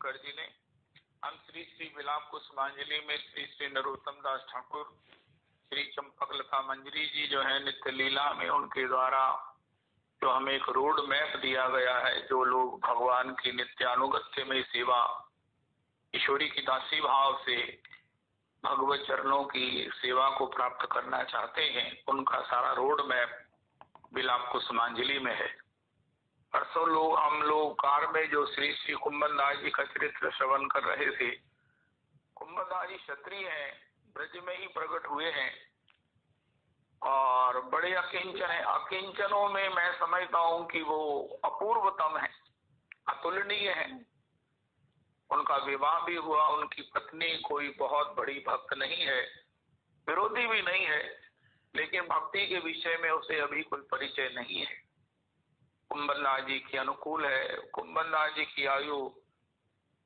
शंकर जी ने। हम श्री श्री विलाप कुसुमांजलि में श्री श्री नरोत्तम दास ठाकुर, श्री चंपकलता मंजरी जी जो है नित्य लीला में, उनके द्वारा जो हमें एक रोड मैप दिया गया है, जो लोग भगवान की नित्यानुगत्य में सेवा, ईश्वरी की दासी भाव से भगवत चरणों की सेवा को प्राप्त करना चाहते हैं, उनका सारा रोड मैप विलाप कुसुमांजलि में है। परसों हम लोग कार में जो श्री श्री कुंभनदास जी का चरित्र श्रवण कर रहे थे। कुंभनदास जी क्षत्रिय हैं, ब्रज में ही प्रकट हुए हैं और बड़े अकिंचन है। अकिंचनों में मैं समझता हूँ कि वो अपूर्वतम है, अतुलनीय है। उनका विवाह भी हुआ, उनकी पत्नी कोई बहुत बड़ी भक्त नहीं है, विरोधी भी नहीं है, लेकिन भक्ति के विषय में उसे अभी कोई परिचय नहीं है। कुंभनदास जी की अनुकूल है। कुंभनदास जी की आयु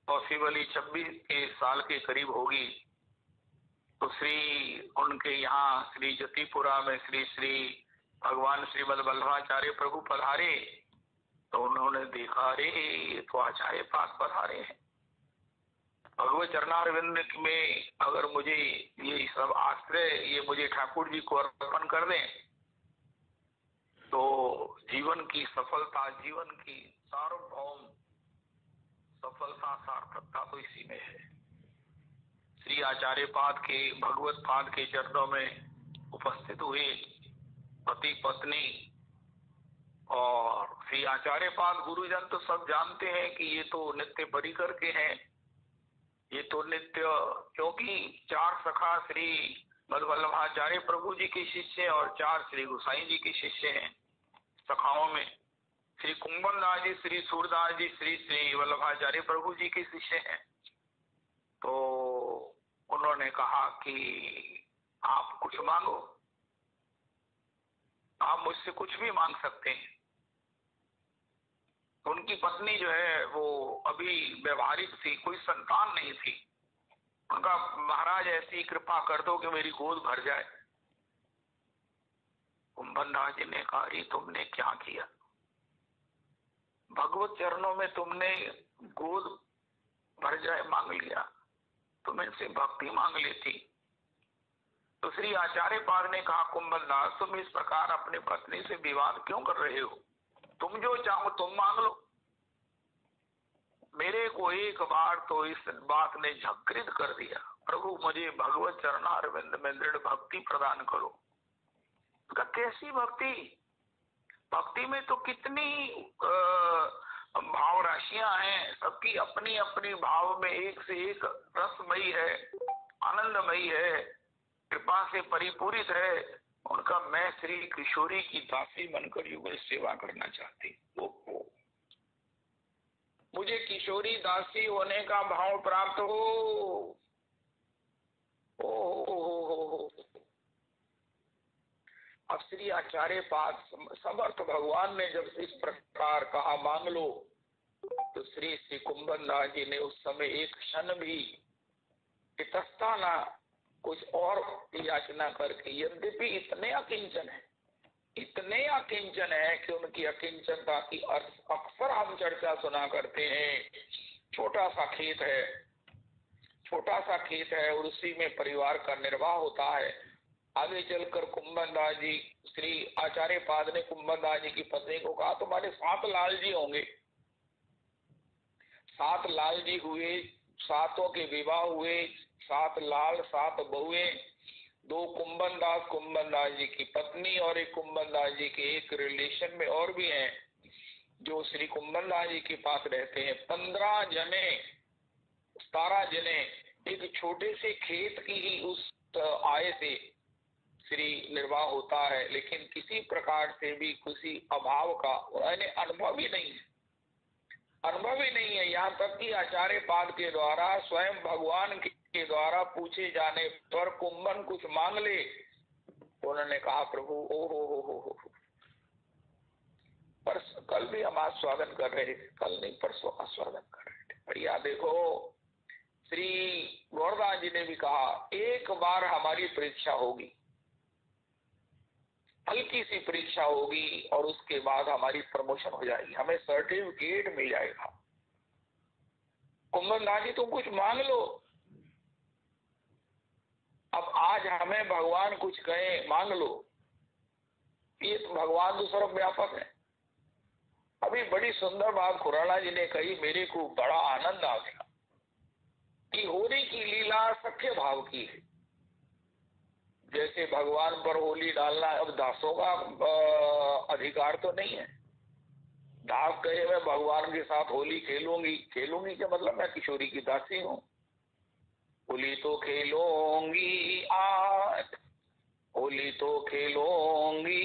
पॉसिबली 26 साल के करीब होगी। तो उनके यहाँ श्री जतिपुरा में श्री श्री भगवान श्रीमद वल्लभाचार्य प्रभु पधारे, तो उन्होंने देखा, अरे ये तो आचार्य पाद पधारे हैं। भगवत चरणारविंद में अगर मुझे ये सब आश्रय ये मुझे ठाकुर जी को अर्पण कर दें तो जीवन की सफलता, जीवन की सार्वभौम सफलता, सार्थकता तो इसी में है। श्री आचार्य पाद के, भगवत पाद के चरणों में उपस्थित हुए पति पत्नी, और श्री आचार्य पाद गुरुजन तो सब जानते हैं कि ये तो नित्य परिकर के हैं, ये तो नित्य, क्योंकि 4 सखा श्री वल्लभाचार्य प्रभु जी के शिष्य और 4 श्री गोसाई जी के शिष्य हैं। सखाओं में श्री कुंभनदास जी, श्री सूरदास जी, श्री श्री वल्लभाचार्य प्रभु जी के शिष्य हैं। तो उन्होंने कहा कि आप कुछ मांगो, आप मुझसे कुछ भी मांग सकते हैं। उनकी पत्नी जो है वो अभी व्यवहारिक थी, कोई संतान नहीं थी। उनका, महाराज ऐसी कृपा कर दो कि मेरी गोद भर जाए। कुंभनदास जी ने कहा, अरे तुमने क्या किया, भगवत चरणों में तुमने गोद भर जाए मांग लिया, तुम इनसे भक्ति मांग लेती। तो श्री आचार्य पाद ने कहा, कुंभनदास तुम इस प्रकार अपने पत्नी से विवाद क्यों कर रहे हो, तुम जो चाहो तुम मांग लो। मेरे को एक बार तो इस बात ने झक्रित कर दिया, प्रभु मुझे भगवत चरणारविंद में दृढ़ भक्ति प्रदान करो। तो कैसी भक्ति, भक्ति में तो कितनी भाव राशियां हैं, सबकी अपनी अपनी भाव में एक से एक रसमयी है, आनंदमयी है, कृपा से परिपूरित है। उनका मैं श्री किशोरी की दासी बनकर युगल सेवा करना चाहती। मुझे किशोरी दासी होने का भाव प्राप्त हो। अब श्री आचार्य पाद समर्थ भगवान ने जब इस प्रकार कहा मांग लो, तो श्री श्री कुंभनदास जी ने उस समय एक क्षण भी इतस्ता ना कुछ और याचना करके, यद्यपि इतने अकिंचन है, इतने अकिंचन है कि उनकी अकिंचनता की अक्सर हम चर्चा सुना करते हैं। छोटा सा खेत है, छोटा सा खेत है और उसी में परिवार का निर्वाह होता है। आगे चलकर कुंभनदास जी, श्री आचार्य पाद ने कुंभनदास जी की पत्नी को कहा, तुम्हारे 7 लाल जी होंगे। 7 लाल जी हुए, 7 के विवाह हुए, 7 लाल, 7 बहुएं, 2 कुंभनदास जी की पत्नी और एक कुंभनदास जी के एक रिलेशन में और भी हैं जो श्री कुंभनदास जी के पास रहते हैं। 15 जने, 17 जने एक छोटे से खेत की ही उस आय से श्री निर्वाह होता है, लेकिन किसी प्रकार से भी किसी अभाव का उन्हें अनुभव ही नहीं है, अनुभव ही नहीं है। यहाँ तक कि आचार्य पाद के द्वारा स्वयं भगवान के द्वारा पूछे जाने पर कुंभन कुछ मांग ले, उन्होंने कहा प्रभु ओ हो। कल भी हम आस्वादन कर रहे थे, कल नहीं परसों आस्वादन कर रहे थे। बढ़िया, देखो श्री गौरदास जी ने भी कहा, एक बार हमारी परीक्षा होगी, हल्की सी परीक्षा होगी और उसके बाद हमारी प्रमोशन हो जाएगी, हमें सर्टिफिकेट मिल जाएगा। कुंभन दास जी तुम कुछ मांग लो। अब आज हमें भगवान कुछ कहे मांग लो, ये तो भगवान तो सर्वव्यापक है। अभी बड़ी सुंदर बात खुराना जी ने कही, मेरे को बड़ा आनंद आ गया कि होली की लीला सख्य भाव की है। जैसे भगवान पर होली डालना अब दासों का अधिकार तो नहीं है। दास कहे मैं भगवान के साथ होली खेलूंगी, खेलूंगी क्या मतलब मैं किशोरी की दासी हूँ। होली तो खेलूंगी आज, होली तो खेलूंगी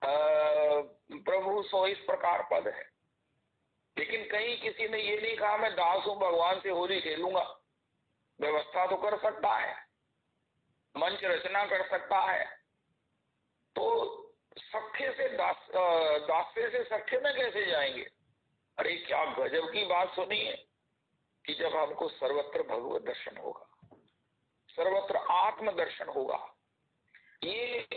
प्रभु सो, इस प्रकार पद है। लेकिन कहीं किसी ने ये नहीं कहा मैं दास हूं भगवान से होली खेलूंगा। व्यवस्था तो कर सकता है, मंच रचना कर सकता है, तो सख्य से दास्य से सख्य में कैसे जाएंगे। अरे क्या गजब की बात सुनी है कि जब हमको सर्वत्र भगवत दर्शन होगा, सर्वत्र आत्म दर्शन होगा, ये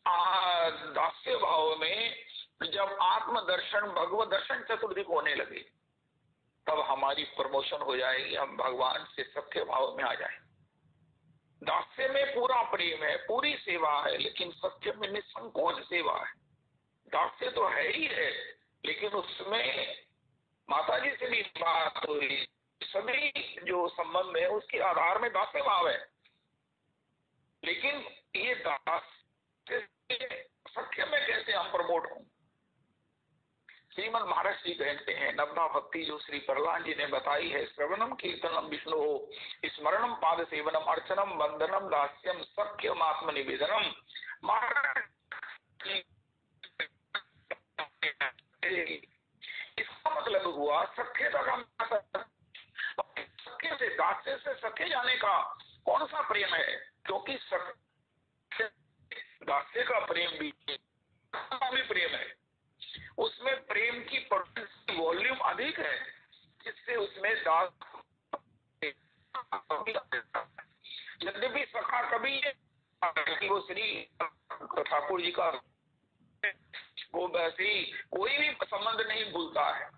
दास्य भाव में जब आत्म दर्शन भगवत दर्शन चतुर्दिक होने लगे तब हमारी प्रमोशन हो जाएगी, हम भगवान से सख्य भाव में आ जाएंगे। दास्य में पूरा प्रेम है, पूरी सेवा है, लेकिन सत्य में निसंकोच सेवा है। दास्य तो है ही है, लेकिन उसमें माता जी से भी बात हुई, सभी जो संबंध है उसके आधार में दास्य भाव है। लेकिन ये दास्य सख्य में कैसे हम प्रमोट हों। श्रीमद महाराज जी कहते हैं नवधा भक्ति जो श्री प्रहलाद जी ने बताई है, श्रवणम कीर्तनम विष्णु स्मरणम पाद सेवनम अर्चनम वंदनम दास्यम सख्यम आत्म निवेदनम। इसका मतलब हुआ सख्यता का, सख्य से दास्य से सख्य जाने का कौन सा प्रेम है, क्योंकि दास्य का प्रेम भी प्रेम है, उसमें प्रेम की वॉल्यूम अधिक है, जिससे उसमें दास यद्यपि सखा कभी वो श्री ठाकुर जी का वो वैसे ही कोई भी संबंध नहीं भूलता है।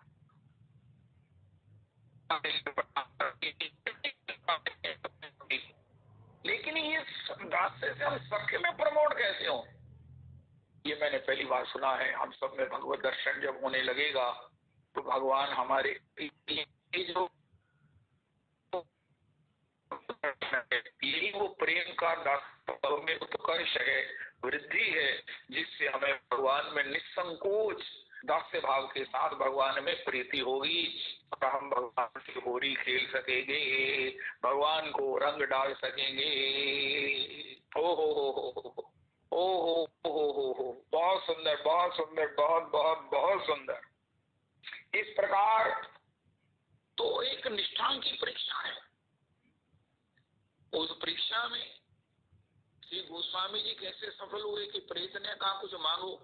लेकिन ये दास्य से हम सख्य में प्रमोट कैसे हो, ये मैंने पहली बार सुना है। हम सब में भगवत दर्शन जब होने लगेगा तो भगवान हमारे जो यही वो प्रेम का में उत्कर्ष है, वृद्धि है, जिससे हमें भगवान में निसंकोच दास्य भाव के साथ भगवान में प्रीति होगी और हम भगवान की होली खेल सकेंगे, भगवान को रंग डाल सकेंगे। ओ हो बहुत सुंदर, बहुत सुंदर, बहुत बहुत बहुत सुंदर। इस प्रकार तो एक निष्ठा की परीक्षा है। उस परीक्षा में श्री गोस्वामी जी कैसे सफल हुए कि प्रेत ने कहा कुछ मांगो।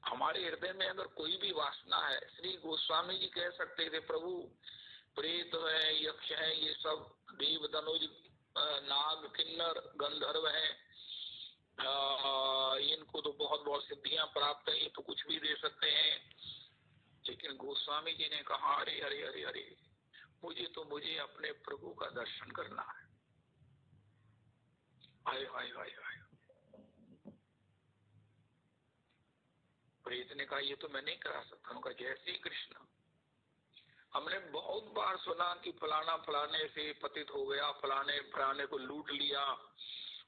हमारे हृदय में अगर कोई भी वासना है, श्री गोस्वामी जी कह सकते थे प्रभु प्रेत है, यक्ष है, ये सब देव धनुज नाग किन्नर गंधर्व है, इनको तो बहुत बहुत सिद्धियां प्राप्त है, ये तो कुछ भी दे सकते हैं। लेकिन गोस्वामी जी ने कहा अरे अरे अरे अरे मुझे अपने प्रभु का दर्शन करना है। हाय हाय हाय हाय। प्रेत ने कहा ये तो मैं नहीं करा सकता। उनका जय श्री कृष्ण। हमने बहुत बार सुना कि फलाना फलाने से पतित हो गया, फलाने फलाने को लूट लिया,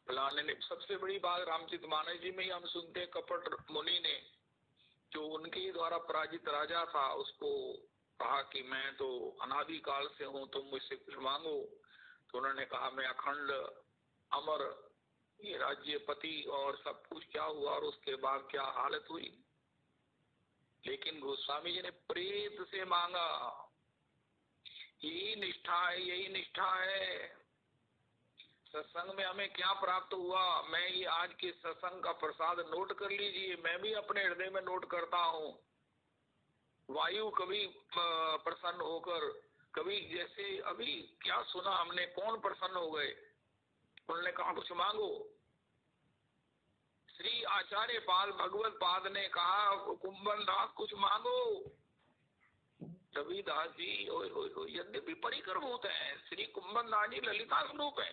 फलाने ने। सबसे बड़ी बात रामचरितमानस जी में ही हम सुनते हैं, कपट मुनि ने जो उनके द्वारा पराजित राजा था उसको कहा कि मैं तो अनादि काल से हूं, तुम मुझसे कुछ मांगो। तो उन्होंने कहा मैं अखंड अमर ये राज्यपति और सब कुछ। क्या हुआ और उसके बाद क्या हालत हुई। लेकिन गोस्वामी जी ने प्रेत से मांगा। यही निष्ठा है, यही निष्ठा है। सत्संग में हमें क्या प्राप्त हुआ, मैं ये आज के सत्संग का प्रसाद नोट कर लीजिए। मैं भी अपने हृदय में नोट करता हूँ। वायु कभी प्रसन्न होकर, कभी जैसे अभी क्या सुना हमने, कौन प्रसन्न हो गए। उन्होंने कहा कुछ मांगो। श्री आचार्य पाल भगवत पाद ने कहा कुंभन दास कुछ मांगो। रविदास जी यद्यपि परिकरभूत है, श्री कुंभनदास जी ललिता स्वरूप है,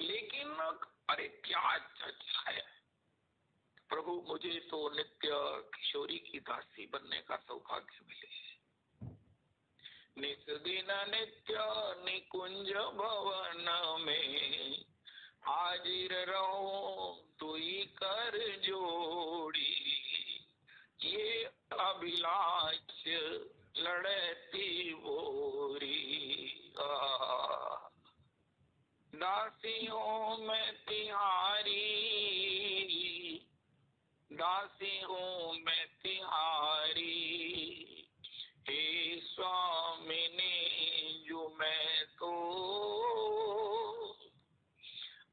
लेकिन अरे क्या अच्छा है प्रभु, मुझे तो नित्य किशोरी की दासी बनने का सौभाग्य मिले। नित दिन नित्य निकुंज भवन में हाजिर रहो तुई कर जोड़ी, ये अभिलाष लड़ती बोरी। दासियों में तिहारी, दासी हूँ मैं तिहारी, हे स्वामिनी जो मैं तो।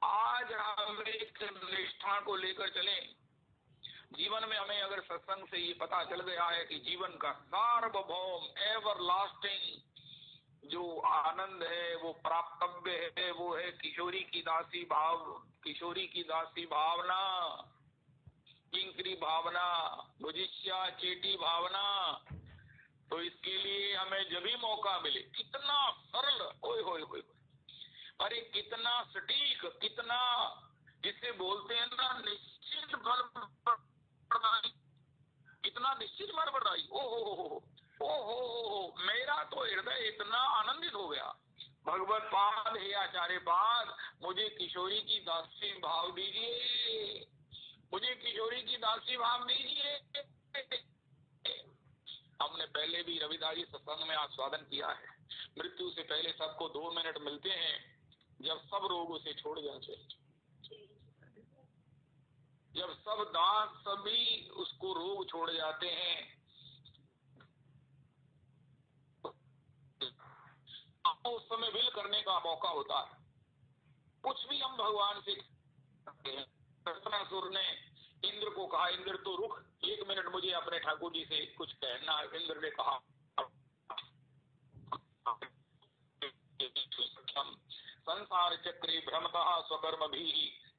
आज हम एक निष्ठा को लेकर चले। जीवन में हमें अगर सत्संग से ये पता चल गया है कि जीवन का सार्वभौम एवर लास्टिंग जो आनंद है वो प्राप्तव्य है, वो है किशोरी की दासी भाव, किशोरी की दासी भावना, किंकरी भावना, भुजिष्या चेटी भावना। तो इसके लिए हमें जब भी मौका मिले, कितना सरल, ओए होए होए, अरे कितना सटीक, कितना जिसे बोलते हैं ना निश्चित फल प्रदायी, कितना निश्चित फल प्रदायी। ओहो, मेरा तो हृदय इतना आनंदित हो गया। भगवत पाद हे आचार्य पाद, मुझे किशोरी की दासी भाव दीजिए, मुझे किशोरी की दासी भाव दीजिए। हमने पहले भी रविदास जी सत्संग में आस्वादन किया है, मृत्यु से पहले सबको 2 मिनट मिलते हैं, जब सब रोग उसे छोड़ जाते, जब सब दांत सभी उसको रोग छोड़ जाते हैं, उस समय विल करने का मौका होता है। कुछ भी हम भगवान से करते हैं। दर्शनासुर ने इंद्र को कहा, इंद्र तो रुक, 1 मिनट मुझे अपने ठाकुर जी से कुछ कहना है। इंद्र ने कहा, संसार चक्रे भ्रमतः स्वकर्म भी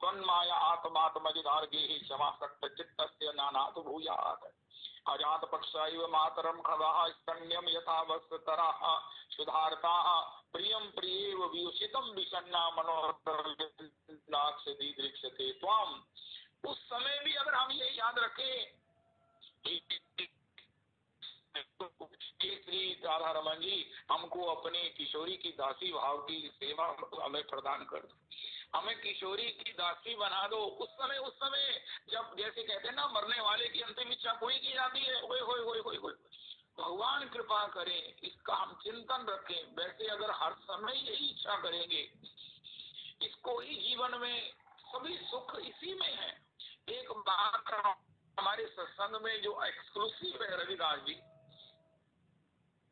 त्वन्माया आत्मात्मजिदार्गे क्षमा सक्त चित्तस्य नानातु भूयात्। अजात पक्षाइव मातरम खगाः स्तन्यम यथा वस्त्रतराः सुधारताः प्रियम प्रियेव वियुषितम विषन्ना मनोहर दीदृक्षते त्वाम। उस समय भी अगर हम ये याद रखें, श्री राधा रमन जी हमको अपने किशोरी की दासी भाव की सेवा हमें प्रदान कर दो, हमें किशोरी की दासी बना दो। उस समय जब जैसे कहते हैं ना, मरने वाले की अंतिम इच्छा पूरी की जाती है। ओए होए होए होए होए, भगवान कृपा करें, इसका हम चिंतन रखें। वैसे अगर हर समय यही इच्छा करेंगे, इसको ही जीवन में सभी सुख इसी में है। एक बात हमारे सत्संग में जो एक्सक्लूसिव है रविदास जी,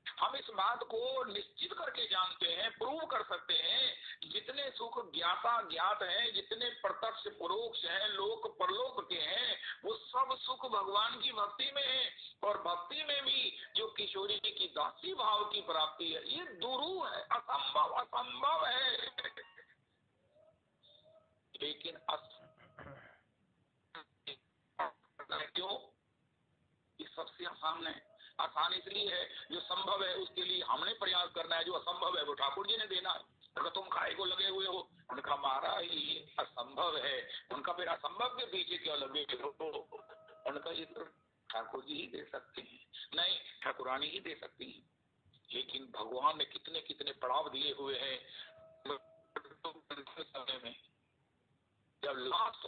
हम इस बात को निश्चित करके जानते हैं, प्रूव कर सकते हैं, जितने सुख ज्ञात हैं, जितने प्रत्यक्ष परोक्ष हैं, लोक परलोक के हैं, वो सब सुख भगवान की भक्ति में है। और भक्ति में भी जो किशोरी की दासी भाव की प्राप्ति है, ये दुरूह है, असंभव है। लेकिन क्यों? ये सबसे आसान है। आसान इसलिए है, जो संभव है उसके लिए हमने प्रयास करना है, जो असंभव है वो ठाकुर जी ने देना है। अगर तुम खाए को लगे हुए हो, उनका मारा ही असंभव है, उनका फिर असंभव के पीछे क्यों लगे हो? उनका ये तो ठाकुर जी ही दे सकते हैं, नहीं ठाकुरानी ही दे सकती है। लेकिन भगवान ने कितने कितने पड़ाव दिए हुए हैं। समय में जब लास्ट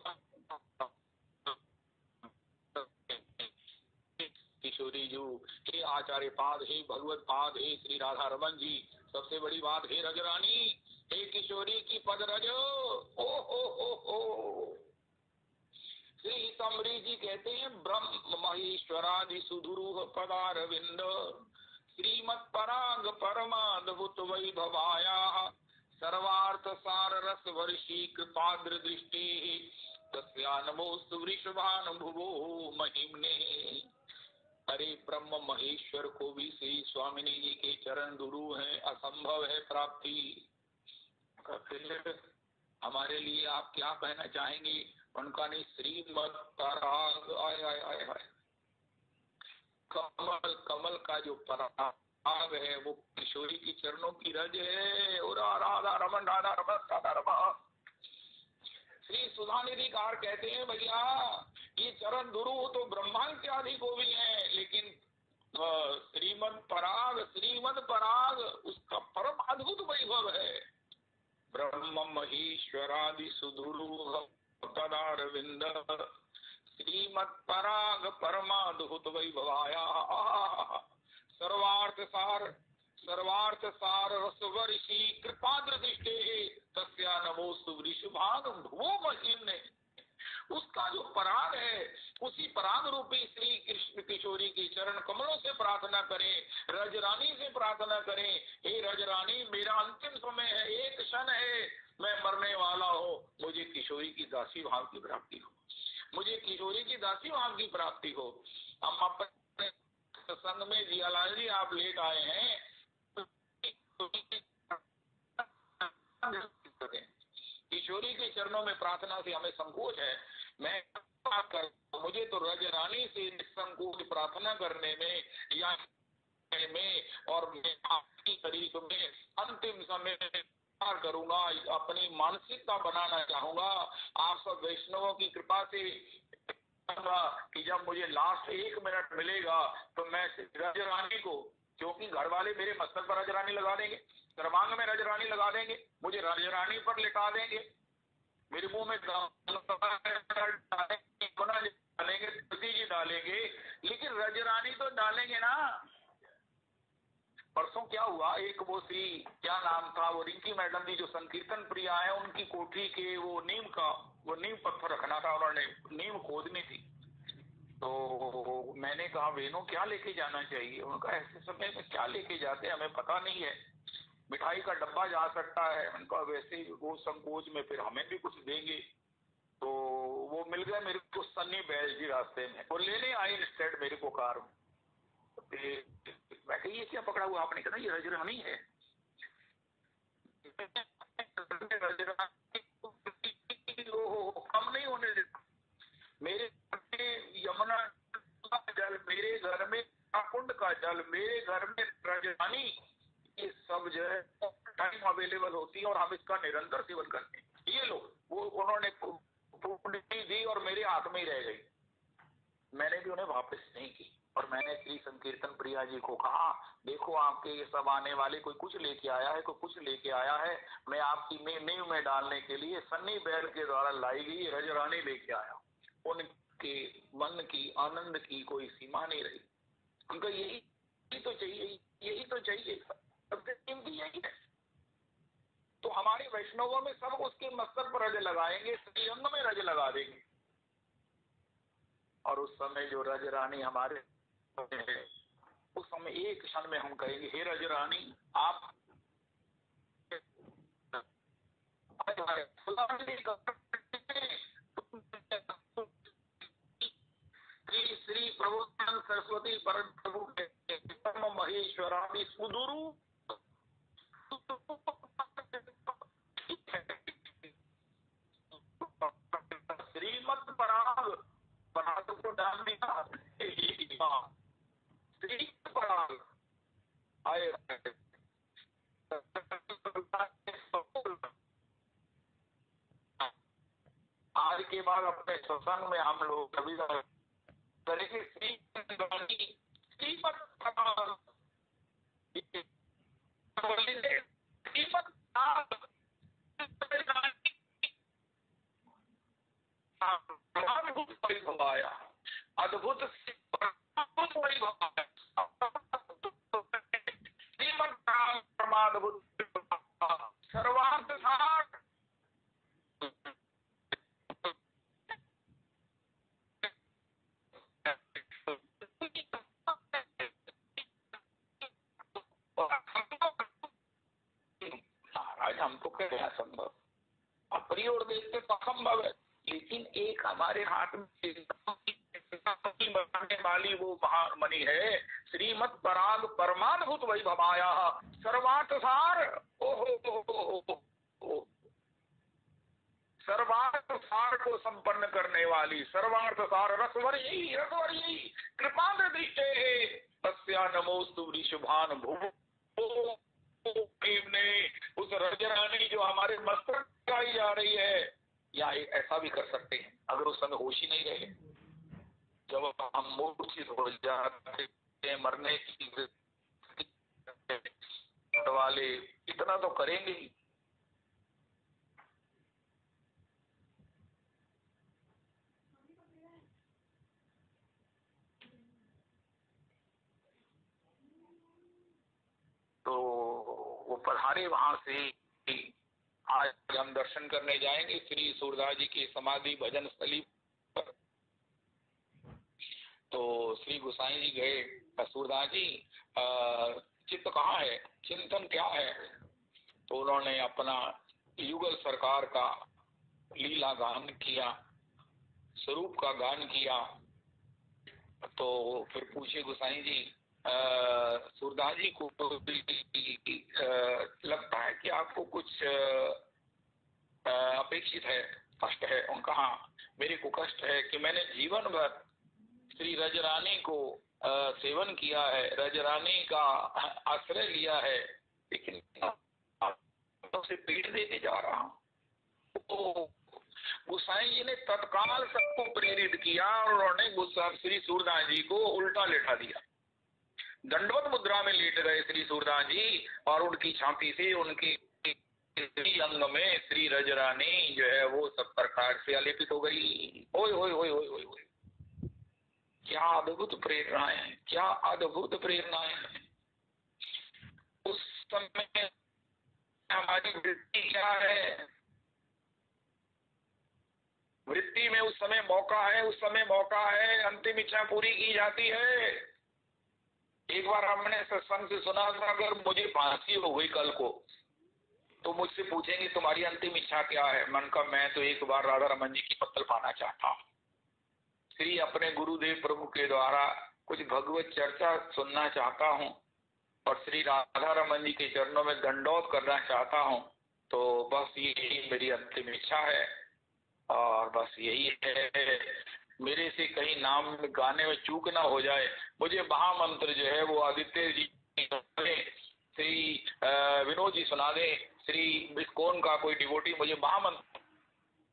किशोरी जो, हे आचार्य पाद, हे भगवत पाद, हे श्री राधा रमन जी, सबसे बड़ी बात हे रजरानी, हे किशोरी की पद रज। ओ श्री तमरी जी कहते हैं, ब्रह्म महेश्वरादि सुधुरूह पदारविंद श्रीमत् पराग परमाद्भुत वैभवाया सर्वार्थ सार रस वर्षी कृपाद्र दृष्टि तस्या नमोस्तु वृषभानुभुवो महिम्ने। अरे ब्रह्म महेश्वर को भी श्री स्वामिनी जी के चरण गुरु हैं, असंभव है प्राप्ति। हमारे लिए आप क्या कहना चाहेंगे? उनका नहीं श्रीमत् पराग, आय आय आय आय, कमल कमल का जो पराग है वो किशोरी की चरणों की रज है। और राधा रमन राधा रमन राधा रमन। श्री सुधानिधिकार कहते हैं भैया ये चरण गुरु तो ब्रह्मा इत्यादि को भी है, लेकिन श्रीमद पराग उसका परम अद्भुत वैभव है। ब्रह्म महेश्वरादि सुधुरु तदारविंद श्रीमद पराग परमाद्भुत वैभवाया। सर्वार्थ सार रसवर्षि कृपा दृष्टि तस्या नमोस्तु वृषभाग भुवो महीने। उसका जो पराग है उसी पराग रूपी श्री कृष्ण किशोरी की चरण कमलों से प्रार्थना करें, रजरानी से प्रार्थना करें। हे रजरानी मेरा अंतिम समय है, एक क्षण है, मैं मरने वाला हूँ, मुझे किशोरी की दासी भाव की प्राप्ति हो, मुझे किशोरी की दासी भाव की प्राप्ति हो। हम अपने सत्संग में जियालाल जी आप लेट आए हैं, किशोरी के चरणों में प्रार्थना से हमें संकोच है। मैं मुझे तो रजरानी से निसंकोच प्रार्थना करने में या में और मैं आपकी तारीख में अंतिम समय करूंगा, अपनी मानसिकता बनाना चाहूंगा। आप सब वैष्णवों की कृपा से कि जब मुझे लास्ट 1 मिनट मिलेगा तो मैं रजरानी को, क्योंकि घर वाले मेरे मस्तक पर रजरानी लगा देंगे, सर्वांग में रजरानी लगा देंगे, मुझे रजरानी पर लिटा देंगे, मेरे मुंह में डालेंगे, तुलसी जी डालेंगे, लेकिन रजरानी तो डालेंगे ना। परसों क्या हुआ, एक वो श्री क्या नाम था, वो रिंकी मैडम जी जो संकीर्तन प्रिया है, उनकी कोठी के वो नीम पत्थर रखना था, उन्होंने नीम खोदनी थी। तो मैंने कहा बहनों क्या लेके जाना चाहिए? उनका ऐसे समय में क्या लेके जाते हैं हमें पता नहीं है, मिठाई का डब्बा जा सकता है। उनका वैसे ही वो संकोच में फिर हमें भी कुछ देंगे। तो वो मिल गया मेरे को सन्नी बैल जी रास्ते में, वो लेने आए इंस्टेड मेरे को कार में। मैं कही ये क्या पकड़ा हुआ आपने? कहा ये रजरानी है। कम नहीं होने देता। मेरे यमुना का जल, मेरे घर में कुंड का जल, मेरे घर में रजरानी, ये सब जो है टाइम अवेलेबल होती है और हम इसका निरंतर सेवन करते हैं। ये लोग वो उन्होंने दी और मेरे हाथ में ही रह गई, मैंने भी उन्हें वापस नहीं की। और मैंने श्री संकीर्तन प्रिया जी को कहा देखो आपके ये सब आने वाले कोई कुछ लेके आया है, कोई कुछ लेके आया है, मैं आपकी नींव में डालने के लिए सन्नी बैल के द्वारा लाई गई रजरानी लेके आया। उनके मन की आनंद की कोई सीमा नहीं रही। उनका यही तो चाहिए, यही तो चाहिए, सबसे कीमती यही है। तो हमारे वैष्णवों में सब उसके मस्तक पर रज लगाएंगे, श्रीअंग में रज लगा देंगे, और उस समय जो रजरानी हमारे उस समय एक क्षण में हम कहेंगे हे रजरानी आप श्री प्रभुत्म सरस्वती परम प्रभु महेश्वरादि सुदुरु श्रीमद पराग पराग को डाल दिया, श्री पराग आए। आज के बाद अपने सत्संग में हम लोग कभी करेंगे श्रीमद पराग, श्रीमद भवाया अद्भुत परमाद्भुत सर्वार्थ सार महाराज हमको क्या असंभव, अपनी ओर देखते तो असंभव है, लेकिन एक हमारे हाथ में बनाने वाली वो महामणि है श्रीमद पराग परमाद्भुत वैभवाया सर्वार्थ सार। ओहो सर्वार्थ सार को संपन्न करने वाली, सर्वार्थ सार रसवर्यी रसवर्यी कृपा दृष्टे तस्या नमोस्तु वृषभान भूमि ने उस रजरानी जो हमारे मस्तक गाई जा रही है, या ऐसा भी कर सकते हैं अगर उस समय होश ही नहीं रहे, जब हम मूर्छित हो जाते मरने की वाले इतना तो करेंगे ही। तो वो पधारे वहां से। आज हम दर्शन करने जाएंगे श्री सूरदास जी की समाधि भजन स्थली पर। तो श्री गोसाई जी गए, सूरदास जी चित्त कहाँ है, चिंतन क्या है? तो उन्होंने अपना युगल सरकार का लीला गान किया, स्वरूप का गान किया। तो फिर पूछे गोसाई जी, सूरदास जी को लगता है कि आपको कुछ अपेक्षित है, कष्ट है? उनका हाँ, मेरे को कष्ट है कि मैंने जीवन भर श्री रजरानी को सेवन किया है, रजरानी का आश्रय लिया है, लेकिन उसे पीड़ देते जा रहा हूँ। तो गोसाई जी ने तत्काल सबको प्रेरित किया और उन्होंने श्री सूरदास जी को उल्टा लेटा दिया। दंडवत मुद्रा में लेट गए श्री सूरदास जी, और उनकी छाती से उनकी अंग में श्री रजरानी जो है वो सब प्रकार से आलेपित हो गई। ओए ओए ओए ओए ओए ओए, क्या अद्भुत प्रेरणाएं हैं, क्या अद्भुत प्रेरणाएं हैं। उस समय हमारी वृत्ति क्या है? वृत्ति में उस समय मौका है, उस समय मौका है, अंतिम इच्छा पूरी की जाती है। एक बार हमने सत्संग से सुना था, अगर मुझे फांसी हो गई कल को तो मुझसे पूछेंगे तुम्हारी अंतिम इच्छा क्या है? मन का मैं तो एक बार राधा रमन जी की पत्तल पाना चाहता हूँ, श्री अपने गुरुदेव प्रभु के द्वारा कुछ भगवत चर्चा सुनना चाहता हूँ और श्री राधा रमन जी के चरणों में दंडौत करना चाहता हूँ। तो बस यही मेरी अंतिम इच्छा है, और बस यही है, मेरे से कहीं नाम गाने में चूक ना हो जाए। मुझे महामंत्र जो है वो आदित्य जी श्री विनोद जी सुना दे, श्री बिस्कोन का कोई डिवोटी मुझे महामंत्र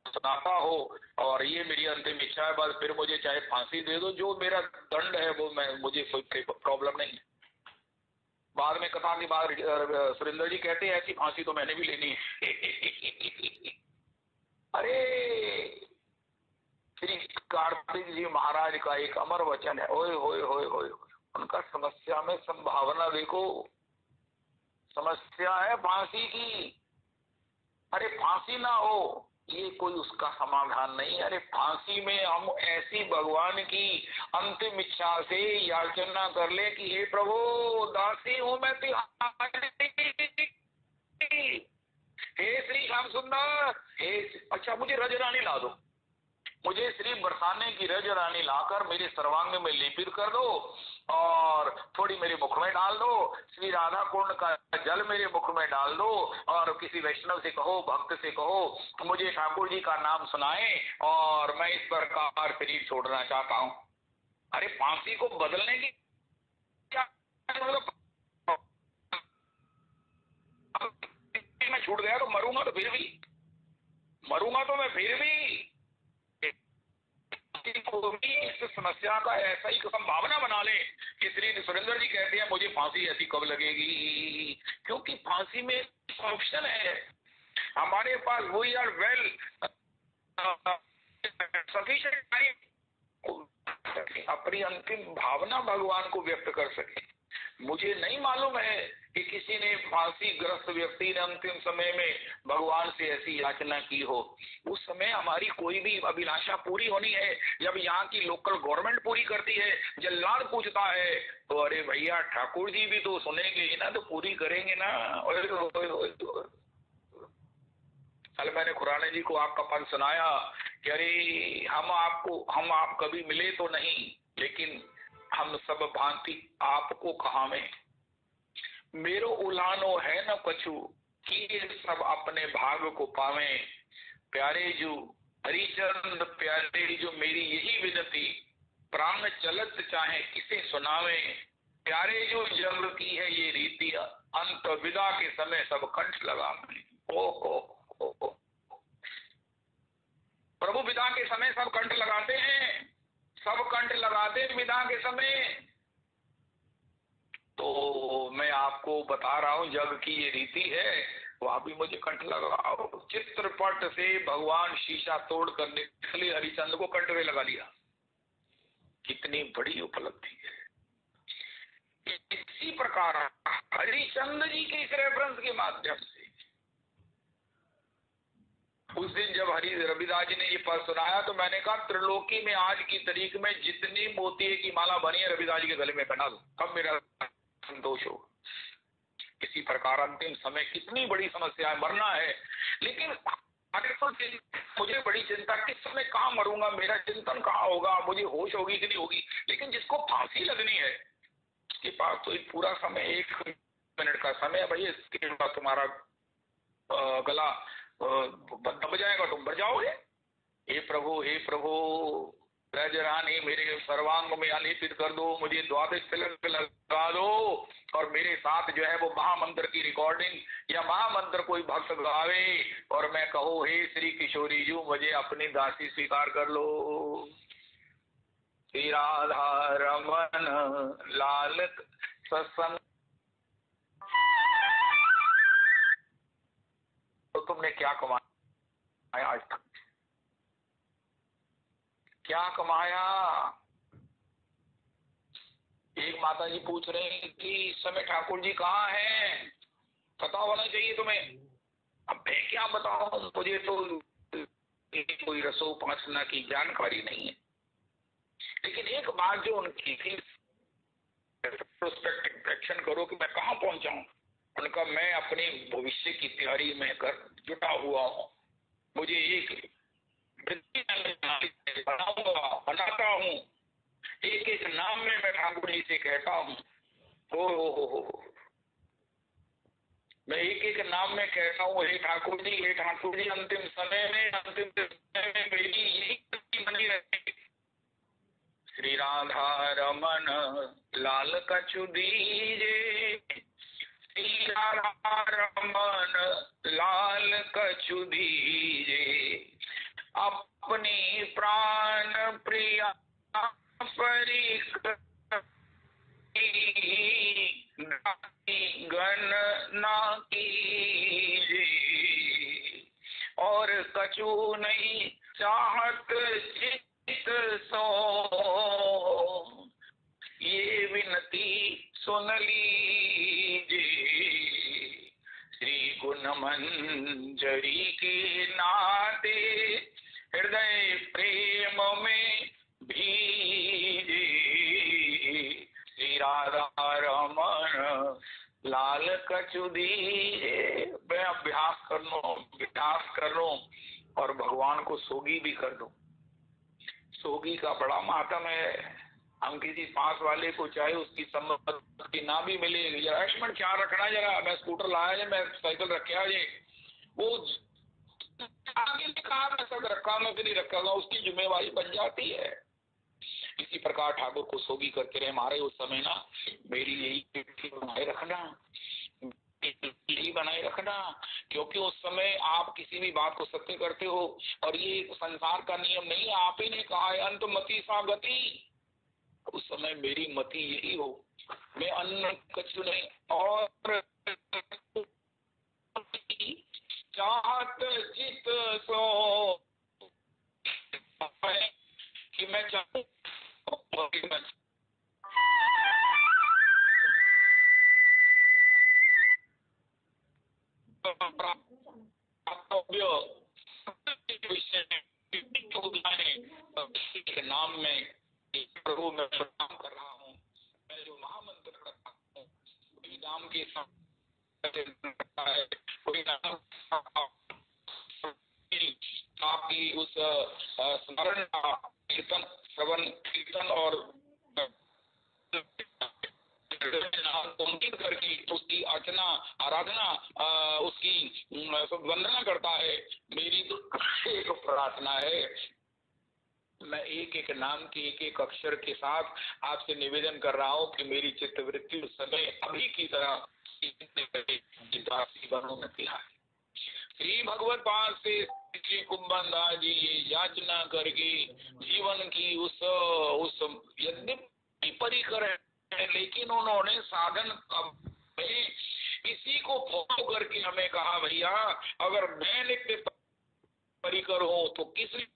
सुनाता हो, और ये मेरी अंतिम इच्छा है। बस फिर मुझे चाहे फांसी दे दो, जो मेरा दंड है वो मुझे कोई प्रॉब्लम नहीं है। बाद में कथा के बाद सुरेंद्र जी कहते हैं ऐसी फांसी तो मैंने भी लेनी है। अरे श्री कार्तिक जी महाराज का एक अमर वचन है, ओए होए होए होए, उनका समस्या में संभावना देखो। समस्या है फांसी की, अरे फांसी ना हो ये कोई उसका समाधान नहीं। अरे फांसी में हम ऐसी भगवान की अंतिम इच्छा से याचना कर ले कि हे प्रभु दासी हूं मैं तिहारी, हे श्री श्याम सुंदर, हे अच्छा मुझे रजरानी ला दो, मुझे श्री बरसाने की रजरानी लाकर मेरे सर्वांग में लेपित कर दो और थोड़ी मेरे मुख में डाल दो, श्री राधा कुंड का जल मेरे मुख में डाल दो, और किसी वैष्णव से कहो, भक्त से कहो मुझे ठाकुर जी का नाम सुनाए और मैं इस प्रकार शरीर छोड़ना चाहता हूँ। अरे फांसी को बदलने की क्या मतलब? मैं छूट गया तो मरूंगा, तो फिर भी मरूंगा, तो मैं फिर भी इस समस्या का ऐसा ही संभावना बना ले कि श्री सुरेंद्र जी कहते हैं मुझे फांसी ऐसी कब लगेगी, क्योंकि फांसी में ऑप्शन है हमारे पास। We are well sufficient time अपनी अंतिम भावना भगवान को व्यक्त कर सके। मुझे नहीं मालूम है कि किसी ने फांसी ग्रस्त व्यक्ति ने अंतिम समय में भगवान से ऐसी याचना की हो। उस समय हमारी कोई भी अभिलाषा पूरी होनी है। जब यहाँ की लोकल गवर्नमेंट पूरी करती है, जल्लाद पूछता है, तो अरे भैया ठाकुर जी भी तो सुनेंगे ना, तो पूरी करेंगे ना। कल मैंने खुराना जी को आपका पद सुनाया कि अरे हम आप कभी मिले तो नहीं, लेकिन हम सब भांति आपको कहा में मेरो उलानो है न कछु कि सब अपने भाग को पावे। प्यारे जो हरिचंद प्यारे जो मेरी यही विनती, प्राण चलत चाहे किसे सुनावे, प्यारे जो जग की है ये रीति, अंत विदा के समय सब कंठ लगावे। ओ प्रभु विदा के समय सब कंठ लगाते हैं, सब कंठ लगाते हैं विदा के समय। तो मैं आपको बता रहा हूं जग की ये रीति है, वहां भी मुझे कंठ लगाओ। चित्रपट से भगवान शीशा तोड़ कर निकले, हरिचंद को कंठ में लगा लिया। कितनी बड़ी उपलब्धि है। इसी प्रकार हरिचंद जी के इस रेफरेंस के माध्यम से उस दिन जब हरि रविदास जी ने ये पद सुनाया तो मैंने कहा त्रिलोकी में आज की तारीख में जितनी मोती की माला बनी है रविदास जी के गले में पहना दो, अब मेरा संतोष हो। इसी प्रकार अंतिम समय कितनी बड़ी समस्या है, मरना है, लेकिन मुझे बड़ी चिंता किस समय कहाँ मरूंगा, मेरा चिंतन कहाँ होगा, मुझे होश होगी कि नहीं होगी। लेकिन जिसको फांसी लगनी है उसके पास तो एक पूरा समय, 1 मिनट का समय है भाई, इसके बाद तुम्हारा गला दब जाएगा, तुम मर जाओगे। हे प्रभु ब्रजरानी मेरे सर्वांग में आलेपित कर दो, मुझे 12 तिलक लगा दो, और मेरे साथ जो है वो महामंत्र की रिकॉर्डिंग या महामंत्र कोई भक्त गावे और मैं कहूँ हे श्री किशोरी जी मुझे अपनी दासी स्वीकार कर लो। श्री राधा रमन लाल सत्संग। तो तुमने क्या कमाया आज तक, क्या कमाया? एक माता जी पूछ रहे हैं कि इस समय ठाकुर जी कहाँ हैं, पता होना चाहिए तुम्हें। अब मैं क्या बताऊं, मुझे तो कोई रसोपासना की जानकारी नहीं है। लेकिन एक बात जो उनकी थी, प्रोस्पेक्शन करो कि मैं कहाँ पहुंचा हूं। उनका मैं अपने भविष्य की तैयारी में कर जुटा हुआ हूँ, मुझे एक बनाता हूँ, एक एक नाम में मैं ठाकुर जी से कहता हूँ हो, मैं एक एक नाम में कहता हूँ हे ठाकुर जी अंतिम समय में मेरी यही गति बनी रहे। श्री राधा रमन लाल कछु दीजे, श्री राधा रमन लाल कछु दीजे, अपनी प्राण प्रिया गणना कीजे, और कछु नहीं चाहत चित सो, ये विनती सुन लीजे। श्री गुण मंजरी के नाते हृदय प्रेम में भीजे, श्री राधा रमन लाल कछु दीजे। मैं अभ्यास कर लूं और भगवान को सोगी भी कर दूं। सोगी का बड़ा मातम है। हम किसी पास वाले को चाहे उसकी सम्मति ना भी मिले, लक्ष्मण क्या रखना जरा, मैं स्कूटर लाया, मैं साइकिल रखा है, वो आगे कहा मैं सब रखा मैं फिर नहीं रखा, उसकी जिम्मेवारी बन जाती है। इसी प्रकार ठाकुर को सोगी करते रहे महाराज उस समय ना, मेरी यही बनाए रखना, यही बनाए रखना, क्योंकि उस समय आप किसी भी बात को सत्य करते हो और ये संसार का नियम नहीं है, आप ही ने कहा है अंत मति सा गति। उस समय मेरी मति यही हो, मैं अन्न कछु नहीं और चाहत चित सो, कि मैं चाहूं नाम में प्रभु मैं प्रणाम कर रहा हूँ, मैं जो महामंत्र करता हूँ कोई नाम के कोई नाम आपकी उस स्मरण कीर्तन श्रवण कीर्तन और नाम को अंकित करके उसकी अर्चना आराधना उसकी वंदना करता है। मेरी तो एक प्रार्थना है, मैं एक एक नाम के एक एक अक्षर के साथ आपसे निवेदन कर रहा हूँ कि मेरी चित्तवृत्ति उस समय अभी की तरह श्री भगवत पाद से श्री कुंभन दास जी याचना करके जीवन की उस यद्यपि परिकर है, लेकिन उन्होंने साधन इसी को फॉलो करके हमें कहा, भैया अगर मैं नित्य परिकर हूँ तो किसी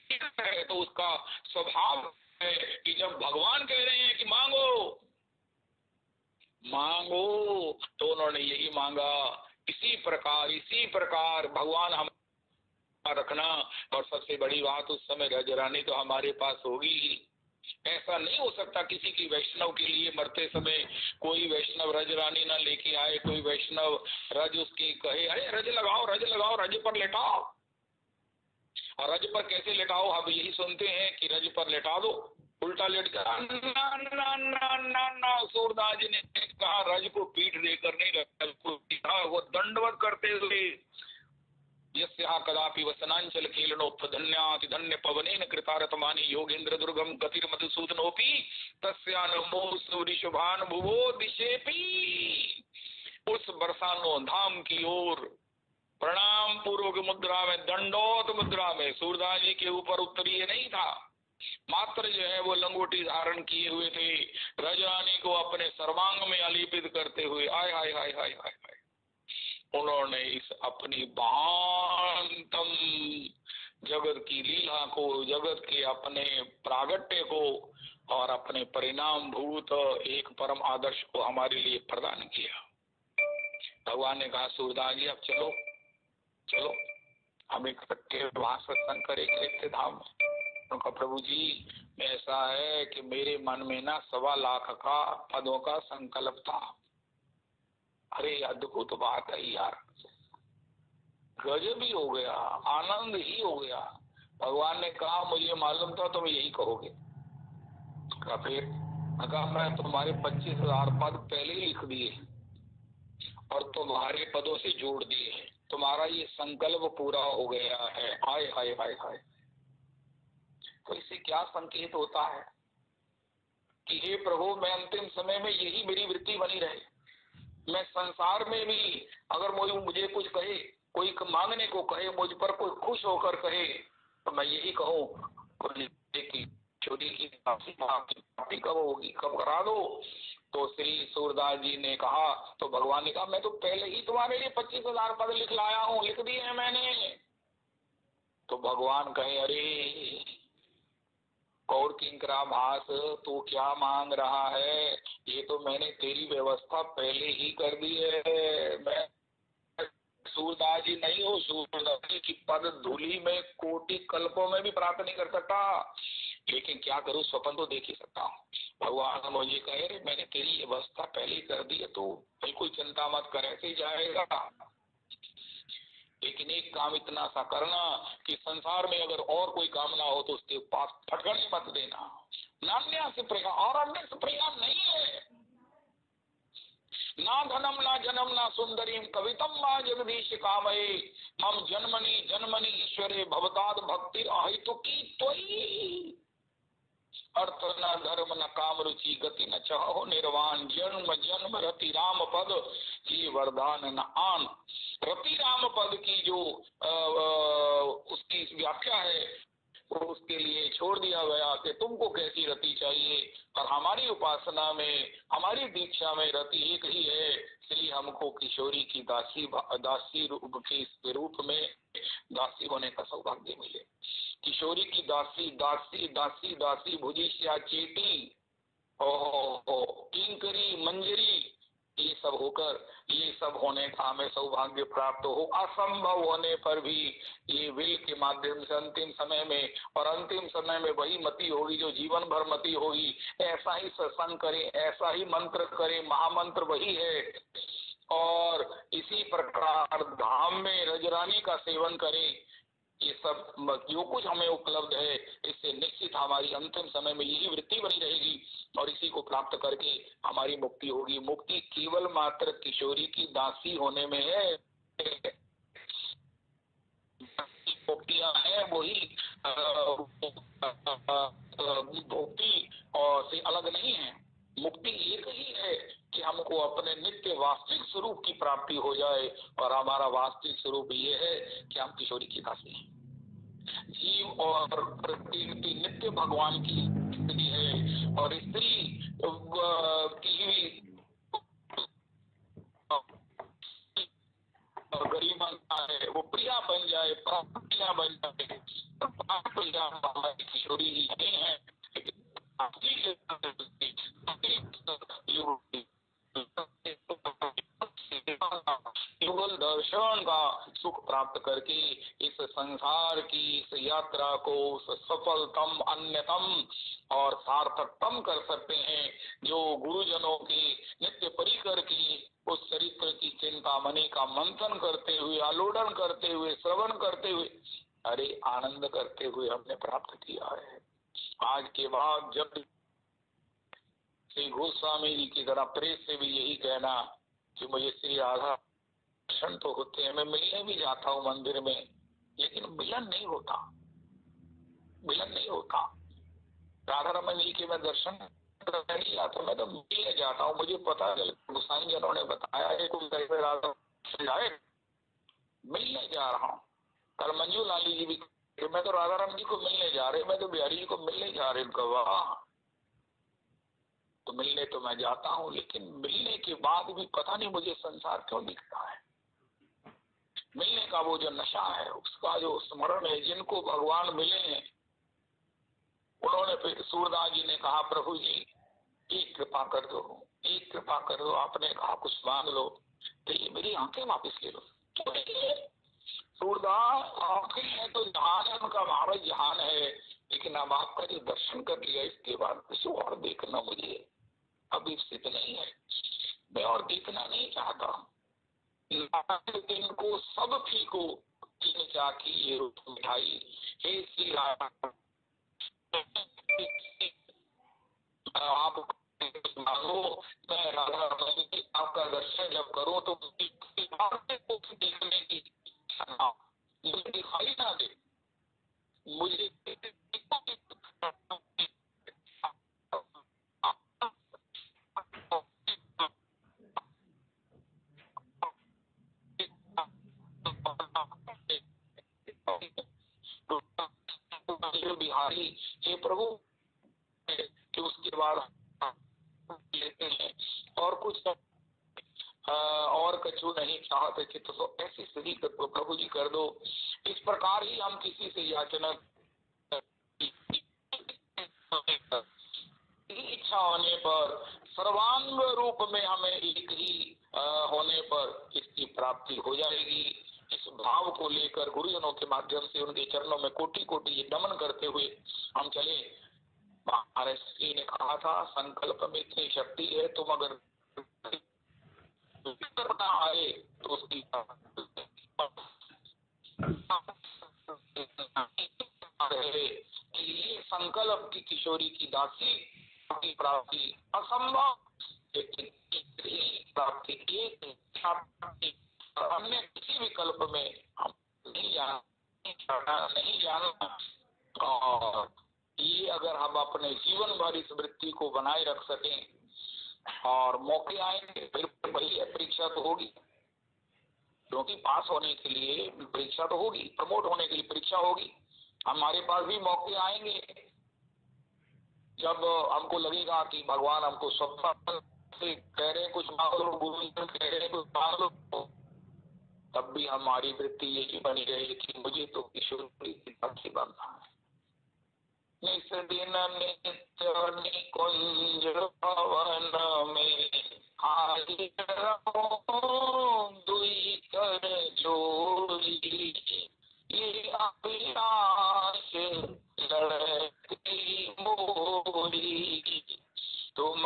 है तो उसका स्वभाव है कि जब भगवान कह रहे हैं कि मांगो मांगो, तो उन्होंने यही मांगा। इसी प्रकार भगवान हम रखना। और सबसे बड़ी बात, उस समय रजरानी तो हमारे पास होगी ही। ऐसा नहीं हो सकता किसी की वैष्णव के लिए मरते समय कोई वैष्णव रजरानी ना लेके आए, कोई वैष्णव रज उसके कहे अरे रज लगाओ रज पर लेटाओ। और रज पर कैसे लेटाओ, अब यही सुनते हैं कि रज पर लेटा दो, उल्टा लेट कर ना। सूरदास जी ने कहा रज को पीठ देकर नहीं रखा, वो दंडवत करते हुए यस्या कदापि वसनांचल खेलनोपधन्याति धन्य पवनेन कृतारतमानि योगेंद्र दुर्गम गतिर मधुसूदनोपि तस्या नमो सूरिशुभान भुवो दिशेपि। उस बरसानो धाम की ओर प्रणाम पूर्वक मुद्रा में, दंडोत मुद्रा में सूरदास जी के ऊपर उत्तरीय नहीं था, मात्र जो है वो लंगोटी धारण किए हुए थे, रजरानी को अपने सर्वांग में आलिपित करते हुए आय हाय हाय हाय हाय हाय उन्होंने इस अपनी भांतम जगत की लीला को, जगत के अपने प्रागट्य को और अपने परिणाम भूत एक परम आदर्श को हमारे लिए प्रदान किया। भगवान ने कहा सूरदास जी अब चलो चलो हम इकट्ठे वहां सत्संग करेंगे नित्य धाम में। उनका प्रभु जी ऐसा है कि मेरे मन में ना 1.25 लाख का पदों का संकल्प था। अरे अद्भुत बात है यार, गजब ही हो गया, आनंद ही हो गया। भगवान ने कहा मुझे मालूम था तुम यही कहोगे। फिर मैं तुम्हारे 25,000 पद पहले ही लिख दिए और तुम्हारे पदों से जोड़ दिए, तुम्हारा ये संकल्प पूरा हो गया है। हाय हाय हाय हाय। तो इससे क्या संकेत होता है कि हे प्रभु मैं अंतिम समय में यही मेरी वृत्ति बनी रहे। मैं संसार में भी अगर मुझे कुछ कहे, कोई मांगने को कहे, मुझ पर कोई खुश होकर कहे, तो मैं यही कहूँ कि चोरी की पार्टी कब होगी, कब करा दो। तो श्री सूरदास जी ने कहा, तो भगवान ने कहा मैं तो पहले ही तुम्हारे लिए 25,000 पद लिख लाया हूँ, लिख दिए हैं मैंने। तो भगवान कहे अरे कौर किंकरा भास तू क्या मांग रहा है, ये तो मैंने तेरी व्यवस्था पहले ही कर दी है। मैं सूरदास जी नहीं हो, सूरदास जी की पद धूलि में कोटि कल्पों में भी प्राप्त नहीं कर सकता, लेकिन क्या करूं स्वप्न तो देख ही सकता हूँ। भगवान मुझे कहे मैंने तेरी व्यवस्था पहले ही कर दी है, तो बिल्कुल चिंता मत कर, ऐसे ही जाएगा। लेकिन एक काम इतना सा करना कि संसार में अगर और कोई कामना हो तो उसके पास फटकने मत देना। नान्या से प्रिया और अन्य से प्रिया नहीं है। ना धनम ना जन्म ना सुंदरीम कवितम मा जगदीश कामये मम जन्मनि जन्मनि ईश्वरे भवताद भक्ति अहेतुकी त्वयि। अर्थ न धर्म न काम रुचि गति न चाहो निर्वाण जन्म जन्म रति राम पद ये वरदान न आन। रति राम पद की जो उसकी व्याख्या है वो उसके लिए छोड़ दिया गया कि तुमको कैसी रति चाहिए। और हमारी उपासना में, हमारी दीक्षा में रति एक ही है। श्री हमको किशोरी की दासी रूप के रूप में दासी होने का सौभाग्य मिले। किशोरी की दासी दासी दासी दासी भुजिष्या चेटी किंकरी मंजरी, ये सब होकर, ये सब होने का हमें सौभाग्य प्राप्त हो। असंभव होने पर भी ये विल के माध्यम से अंतिम समय में, और अंतिम समय में वही मति होगी जो जीवन भर मति होगी। ऐसा ही सत्संग करें, ऐसा ही मंत्र करें, महामंत्र वही है। और इसी प्रकार धाम में रजरानी का सेवन करें। ये सब जो कुछ हमें उपलब्ध है इससे निश्चित हमारी अंतिम समय में यही वृत्ति बनी रहेगी और इसी को प्राप्त करके हमारी मुक्ति होगी। मुक्ति केवल मात्र किशोरी की दासी होने में है। मुक्तियां हैं वही भक्ति और से अलग नहीं है। मुक्ति एक ही है कि हमको अपने नित्य वास्तविक स्वरूप की प्राप्ति हो जाए और हमारा वास्तविक स्वरूप ये है कि हम किशोरी की दासी हैं। जीव और प्रकृति नित्य भगवान की स्त्री है और स्त्री की गरीब बनता है, वो प्रिया बन जाए, प्रिया बन जाए, प्रिया किशोरी ही नहीं है। युगल दर्शन का सुख प्राप्त करके इस संसार की इस यात्रा को सफलतम अन्यतम और सार्थकतम कर सकते हैं। जो गुरुजनों की नित्य परिकर की उस चरित्र की चिंता मणि का मंथन करते हुए, आलोडन करते हुए, श्रवण करते हुए, अरे आनंद करते हुए हमने प्राप्त किया है। आज के बाद जब श्री गोस्वामी जी की तरह प्रेस से भी यही कहना कि मुझे श्री राधा दर्शन तो होते हैं, मैं मिलने भी जाता हूँ मंदिर में, लेकिन मिलन नहीं होता, मिलन नहीं होता। राधा रमन जी के मैं दर्शन नहीं जाता, मैं तो मिलने जाता हूँ। मुझे पता है गोसाई जनों ने बताया है कोई कहीं राधा जाए, मिलने जा रहा हूँ। कल मंजू लाली जी भी मैं तो राधा राम जी को मिलने जा रहे, मैं तो बिहारी जी को मिलने जा रहे। उनका वाह, तो मिलने तो मैं जाता हूँ, लेकिन मिलने के बाद भी पता नहीं मुझे संसार क्यों दिखता है। मिलने का वो जो नशा है, उसका जो स्मरण है, जिनको भगवान मिले हैं उन्होंने फिर सूरदास जी ने कहा प्रभु जी एक कृपा कर दो, एक कृपा कर दो। आपने कहा कुछ मांग लो, तो ये मेरी आंखें वापस ले लो। सूरदास आंखें हैं तो जहान है, उनका भाव जहान है, लेकिन अब आपका जो दर्शन कर लिया इसके बाद कुछ और देखना मुझे अब स्थित नहीं है, मैं और देखना नहीं चाहता। इनको सब फीको तीन चाकी ये मिठाई, हे श्री राम आप मांगो, मैं राधा आपका दर्शन जब करूं तो देखने की मुझे दिखाई ना दे, मुझे बिहारी ये प्रभु कि उसके बाद लेते हैं और कुछ और कछु नहीं चाहते कि तो ऐसी स्थिति प्रभु जी कर दो। इस प्रकार ही हम किसी से याचना इच्छा होने पर सर्वांग रूप में हमें एक ही होने पर इसकी प्राप्ति हो जाएगी। इस भाव को लेकर गुरुजनों के माध्यम से उनके चरणों में कोटि कोटि ये नमन करते हुए हम चले। महाराज जी ने कहा था संकल्प में इतनी शक्ति है, तुम अगर आए तो उसकी ये संकल्प की किशोरी की दासी की प्राप्ति असंभव, प्राप्ति अन्य किसी विकल्प में हम नहीं जाना। और ये अगर हम अपने जीवन भर इस वृत्ति को बनाए रख सकें और मौके आएंगे फिर वही परीक्षा तो होगी, क्योंकि पास होने के लिए परीक्षा तो होगी, प्रमोट होने के लिए परीक्षा होगी। हमारे पास भी मौके आएंगे जब हमको लगेगा कि भगवान हमको स्वप्न से कह रहे हैं कुछ मांग लो, गुरु कह रहे हैं कुछ मांग लो, तब भी हमारी वृत्ति यही बनी रही कि मुझे तो किशोरी की दासी बनना है। निस दिन नित्य निकुंज भवन में हारी दुई कर जोड़ी, ये अभिलाष लड़ती मोरी, तुम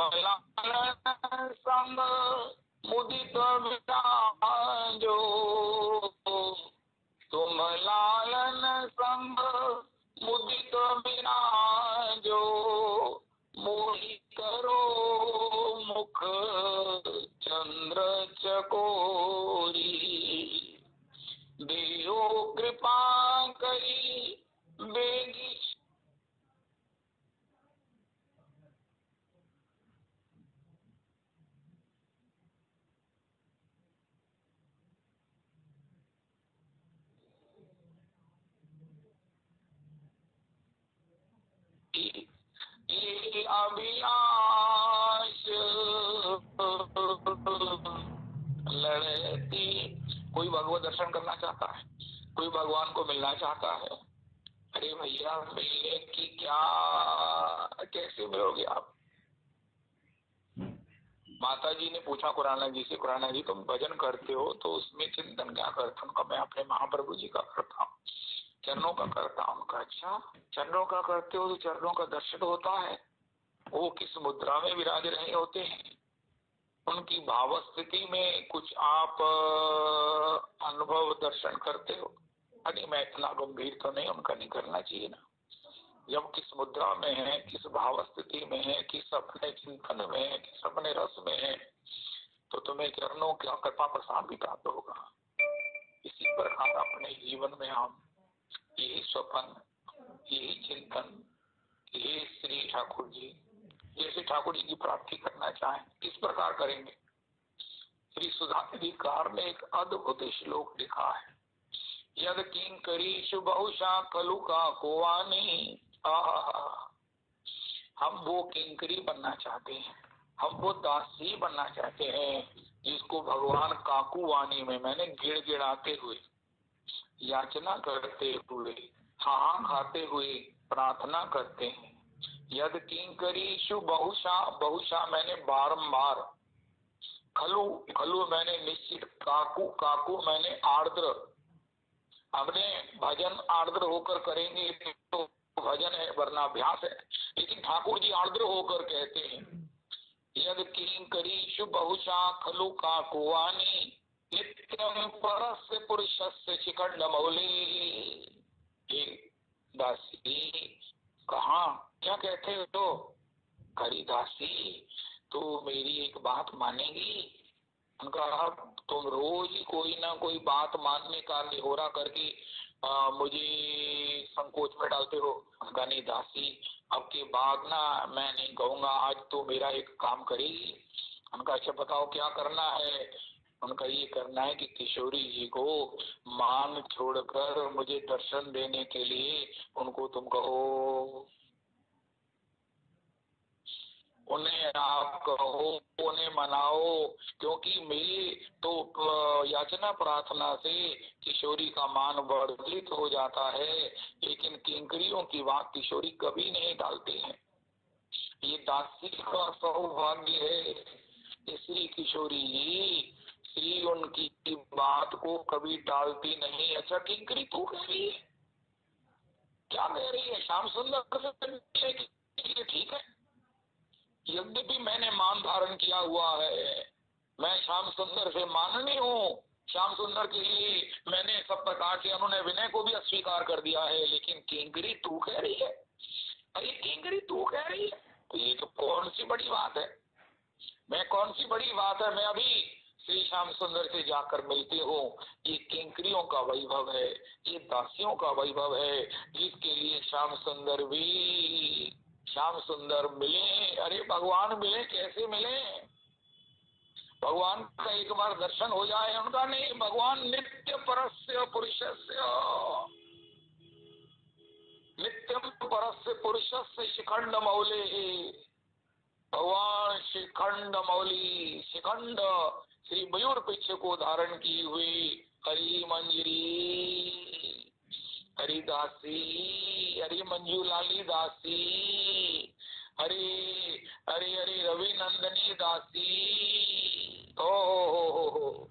संग मुदित विराजो, तुम लालन संग मुदित बिराजो, मोहि करो मुख चंद्र चकोरी, देहो कृपा करी बेगी। ये अभिलाष लड़ती। कोई भगवत दर्शन करना चाहता है, कोई भगवान को मिलना चाहता है। अरे भैया मिलने की क्या, कैसे मिलोगे आप? माता जी ने पूछा खुराना जी से, खुराना जी तुम भजन करते हो तो उसमें चिंतन क्या करते हो? उनका मैं अपने महाप्रभु जी का करता हूँ, चरणों का करता हूँ। उनका अच्छा, चरणों का करते हो तो चरणों का दर्शन होता है। वो किस मुद्रा में विराज रहे होते हैं, उनकी भाव स्थिति में कुछ आप अनुभव दर्शन करते हो। अरे मैं इतना गंभीर तो नहीं, उनका नहीं करना चाहिए ना। जब किस मुद्रा में है, किस भाव स्थिति में है, किस अपने चिंतन में है, किस अपने रस में है, तो तुम्हें चरणों का कृपा प्रसाद भी प्राप्त होगा। इसी प्रकार अपने जीवन में हम यही स्वप्न, यही चिंतन, यही श्री ठाकुर जी, जैसे ठाकुर जी की प्राप्ति करना चाहें किस प्रकार करेंगे। श्री सुधाधिकार ने एक अद्भुत श्लोक लिखा है, यद किंकरीषु बहुशा खलु का कुवानी। हम वो किंकरी बनना चाहते हैं, हम वो दासी बनना चाहते हैं जिसको भगवान काकू वाणी में, मैंने गिड़गिड़ाते हुए, याचना करते हुए, हाँ खाते हुए प्रार्थना करते हैं। यद किंकरीषु बहुशा, बहुशा मैंने बारंबार, खलु, खलु मैंने निश्चित, काकू, काकू मैंने आर्द्र। हमने भजन आर्द्र होकर करेंगे तो भजन है वरना अभ्यास है, लेकिन ठाकुर जी आर्द्र होकर कहते हैं, यद किंकरीषु बहुशा खलु काकुवानी, नित्यं परस्य पुरुषस्य शिखंडमौली। दासी कहा, क्या कहते हो तो? हरिदासी तो मेरी एक बात मानेगी? उनका तुम रोज कोई ना कोई बात मानने का निहोरा करके मुझे संकोच में डालते हो। उनका नहीं दासी, अब के बाद ना मैं नहीं कहूँगा, आज तो मेरा एक काम करेगी। उनका अच्छा बताओ क्या करना है? उनका ये करना है कि किशोरी जी को मान छोड़कर मुझे दर्शन देने के लिए उनको तुम कहो, उन्हें आप कहो, उन्हें मनाओ, क्योंकि मेरी तो याचना प्रार्थना से किशोरी का मान वर्धित हो जाता है, लेकिन किंकरियों की बात किशोरी कभी नहीं डालते हैं। ये दासी का सौभाग्य है कि श्री किशोरी जी श्री उनकी बात को कभी टालती नहीं। अच्छा किंकरी तू कह रही है, क्या कह रही है? श्याम सुंदर से ठीक है, यद्यपि मैंने मान धारण किया हुआ है, मैं श्याम सुंदर से माननी हूँ, श्याम सुंदर के लिए मैंने सब प्रकार से उन्होंने विनय को भी अस्वीकार कर दिया है, लेकिन किंकरी तू कह रही है? अरे किंकरी तू कह रही है, तो ये तो कौन सी बड़ी बात है? मैं कौन सी बड़ी बात है, मैं अभी श्री श्याम सुंदर से जाकर मिलती हूँ। ये किंकरियों का वैभव है, ये दासियों का वैभव है, जिसके लिए श्याम सुंदर भी, श्याम सुंदर मिले। अरे भगवान मिले, कैसे मिले? भगवान का एक बार दर्शन हो जाए, उनका नहीं, भगवान नित्य परस्य पुरुषस्य, नित्यम परस्य पुरुषस्य शिखंड मौले। भगवान शिखंड मौली, शिखंड श्री मयूर पिच्छ को धारण की हुई हरि मंजरी, हरिदासी, हरि मंजू लाली दासी, हरे हरे हरे रवि नंदनी दासी, ओ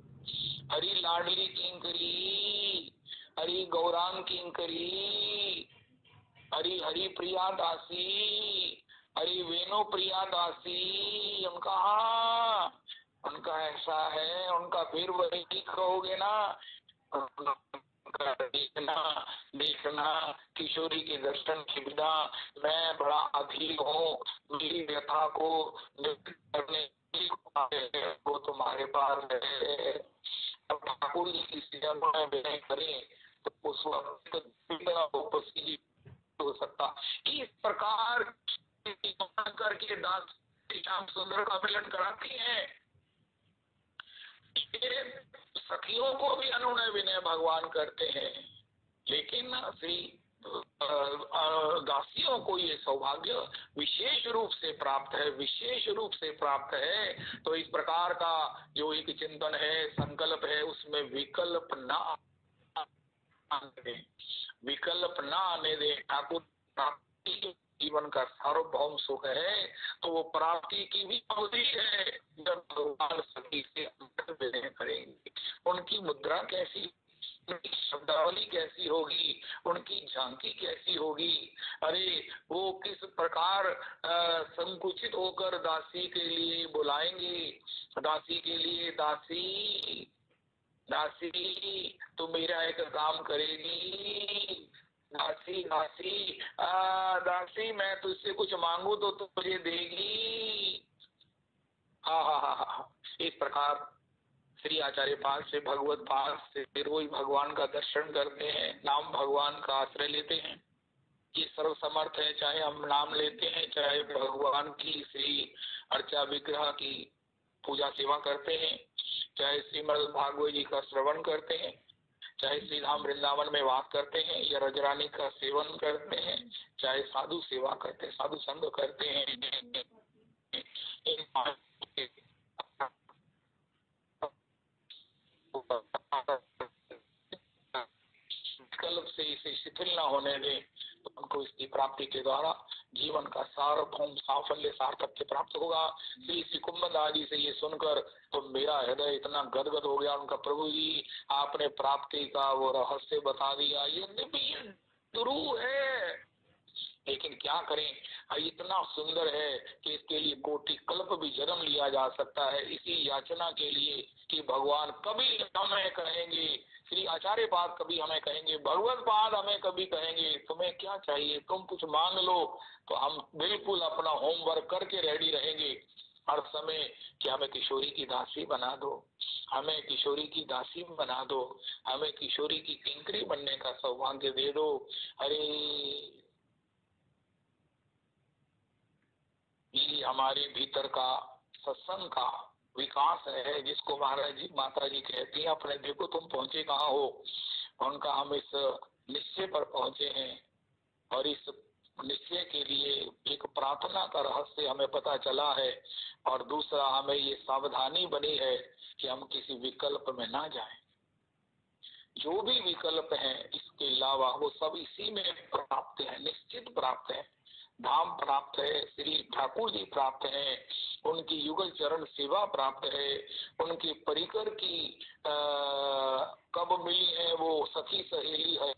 हरि लाडली किंकरी, हरि गौरांग किंकरी, हरि हरि प्रिया दासी, हरि वेणु प्रिया दासी। उनका उनका ऐसा है, उनका फिर वही कहोगे ना, देखना देखना किशोरी के दर्शन के बिना मैं बड़ा अधीर हूँ, मेरी व्यथा को निवृत्त करने की वो तुम्हारे पास है। अब ठाकुर जी की चरणों में विनय करें तो उस वक्त हो सकता। इस प्रकार करके दास श्याम सुंदर का मिलन कराती है। सखियों को भी अनुनय विनय भगवान करते हैं, लेकिन श्री दासियों को ये सौभाग्य विशेष रूप से प्राप्त है, विशेष रूप से प्राप्त है। तो इस प्रकार का जो एक चिंतन है, संकल्प है, उसमें विकल्प ना विकल्प ना आने दे। ठाकुर प्राप्ति जीवन का सार्वभौम सुख है, तो वो प्राप्ति की भी अवधि है जब भगवान सभी से विनय करेंगे। उनकी मुद्रा कैसी, उनकी शब्दावली कैसी होगी, उनकी झांकी कैसी होगी। अरे वो किस प्रकार संकुचित होकर दासी के लिए बुलाएंगे, दासी के लिए, दासी दासी तू मेरा एक काम करेगी, दासी दासी दासी मैं तुझसे कुछ मांगू तो तू मुझे देगी। हा। इस प्रकार श्री आचार्य पाद से, भगवत पाद से रोज भगवान का दर्शन करते हैं, नाम भगवान का आश्रय लेते हैं। ये सर्व समर्थ है, चाहे हम नाम लेते हैं, चाहे भगवान की श्री अर्चा विग्रह की पूजा सेवा करते हैं, चाहे श्रीमद् भागवत जी का श्रवण करते हैं, चाहे श्री धाम वृंदावन में वास करते हैं या रजरानी का सेवन करते हैं, चाहे साधु सेवा करते हैं, साधु संग करते हैं। विकल्प से इसे शिथिल न होने दें, तो उनको इसकी प्राप्ति के द्वारा जीवन का सार्वभौम साफल्य सार्थक्य प्राप्त होगा। श्री कुंभद आदि से ये सुनकर तो मेरा हृदय इतना गदगद हो गया। उनका प्रभु जी आपने प्राप्ति का वो रहस्य बता दिया, ये दुरूह है, लेकिन क्या करें, इतना सुंदर है कि इसके लिए कोटि कल्प भी जन्म लिया जा सकता है, इसी याचना के लिए कि भगवान कभी हमें कहेंगे, श्री आचार्य पाद कभी हमें कहेंगे, भगवत पाद हमें कभी कहेंगे तुम्हें क्या चाहिए, तुम कुछ मांग लो, तो हम बिल्कुल अपना होमवर्क करके रेडी रहेंगे हर समय कि हमें किशोरी की दासी बना दो, हमें किशोरी की दासी बना दो, हमें किशोरी की किंकरी बनने का सौभाग्य दे दो। अरे ये हमारे भीतर का सत्संग का विकास है, जिसको महाराज जी माता जी कहती हैं अपने देखो तुम पहुंचे कहाँ हो। उनका हम इस निश्चय पर पहुंचे हैं, और इस निश्चय के लिए एक प्रार्थना का रहस्य हमें पता चला है, और दूसरा हमें ये सावधानी बनी है कि हम किसी विकल्प में ना जाएं। जो भी विकल्प हैं इसके अलावा वो सब इसी में प्राप्त है, निश्चित प्राप्त है। धाम प्राप्त है, श्री ठाकुर जी प्राप्त है, उनकी युगल चरण सेवा प्राप्त है, उनकी परिकर की कब मिली है वो सखी सहेली है,